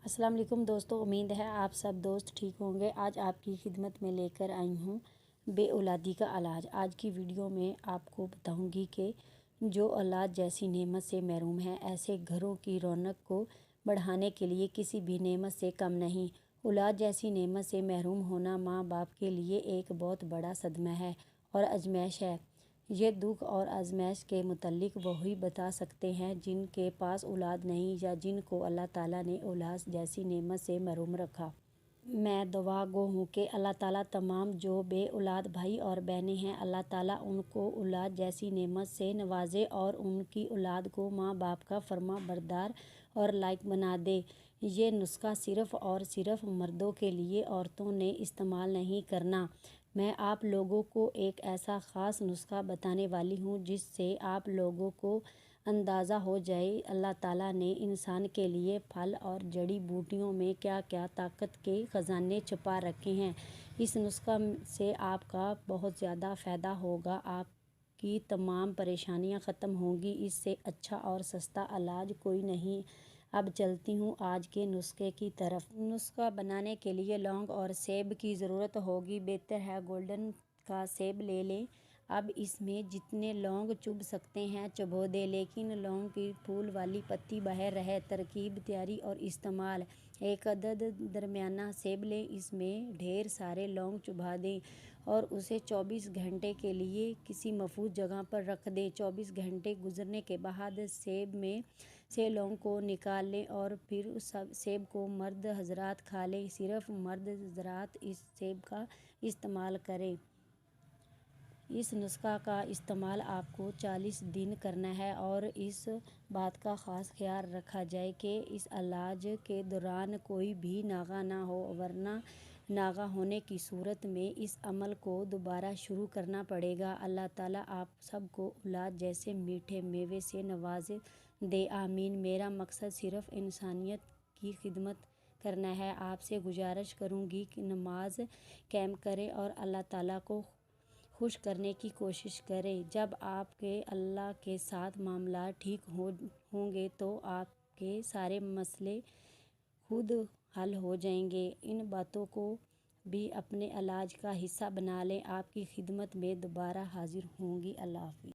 السلام علیکم دوستو، امید ہے آپ سب دوست ٹھیک ہوں گے۔ آج آپ کی خدمت میں لے کر آئی ہوں بے اولادی کا علاج۔ آج کی ویڈیو میں آپ کو بتاؤں گی کہ جو اولاد جیسی نعمت سے محروم ہیں، ایسے گھروں کی رونق کو بڑھانے کے لیے کسی بھی نعمت سے کم نہیں۔ اولاد جیسی نعمت سے محروم ہونا ماں باپ کے لیے ایک بہت بڑا صدمہ ہے اور آزمائش ہے۔ یہ دکھ اور آزمائش کے متعلق وہی بتا سکتے ہیں جن کے پاس اولاد نہیں یا جن کو اللہ تعالیٰ نے اولاد جیسی نعمت سے محروم رکھا۔ میں دعا گو ہوں کہ اللہ تعالیٰ تمام جو بے اولاد بھائی اور بہنیں ہیں، اللہ تعالیٰ ان کو اولاد جیسی نعمت سے نوازے اور ان کی اولاد کو ماں باپ کا فرما بردار اور لائق بنا دے۔ یہ نسخہ صرف اور صرف مردوں کے لیے عورتوں نے استعمال نہیں کرنا۔ میں آپ لوگوں کو ایک ایسا خاص نسخہ بتانے والی ہوں جس سے آپ لوگوں کو اندازہ ہو جائے اللہ تعالیٰ نے انسان کے لیے پھل اور جڑی بوٹیوں میں کیا کیا طاقت کے خزانے چھپا رکھے ہیں۔ اس نسخہ سے آپ کا بہت زیادہ فائدہ ہوگا، آپ کی تمام پریشانیاں ختم ہوں گی۔ اس سے اچھا اور سستا علاج کوئی نہیں۔ اب چلتی ہوں آج کے نسخے کی طرف۔ نسخہ بنانے کے لیے لونگ اور سیب کی ضرورت ہوگی۔ بہتر ہے گولڈن کا سیب لے لیں۔ اب اس میں جتنے لونگ چبھ سکتے ہیں چبو دیں، لیکن لونگ کی پھول والی پتی باہر رہے۔ ترکیب تیاری اور استعمال: ایک عدد درمیانہ سیب لیں، اس میں ڈھیر سارے لونگ چبھا دیں اور اسے 24 گھنٹے کے لیے کسی محفوظ جگہ پر رکھ دیں۔ 24 گھنٹے گزرنے کے بعد سیب میں سے لونگ کو نکال لیں اور پھر سیب کو مرد حضرات کھا لیں۔ صرف مرد حضرات اس سیب کا استعمال کریں۔ اس نسخہ کا استعمال آپ کو 40 دن کرنا ہے اور اس بات کا خاص خیال رکھا جائے کہ اس علاج کے دوران کوئی بھی ناغہ نہ ہو، ورنہ ناغہ ہونے کی صورت میں اس عمل کو دوبارہ شروع کرنا پڑے گا۔ اللہ تعالیٰ آپ سب کو اولاد جیسے میٹھے میوے سے نواز دے، آمین۔ میرا مقصد صرف انسانیت کی خدمت کرنا ہے۔ آپ سے گزارش کروں گی کہ نماز قائم کریں اور اللہ تعالیٰ کو خوش کرنے کی کوشش کریں۔ جب آپ کے اللہ کے ساتھ معاملات ٹھیک ہوں گے تو آپ کے سارے مسئلے خود حل ہو جائیں گے۔ ان باتوں کو بھی اپنے علاج کا حصہ بنا لیں۔ آپ کی خدمت میں دوبارہ حاضر ہوں گی۔ اللہ حافظ۔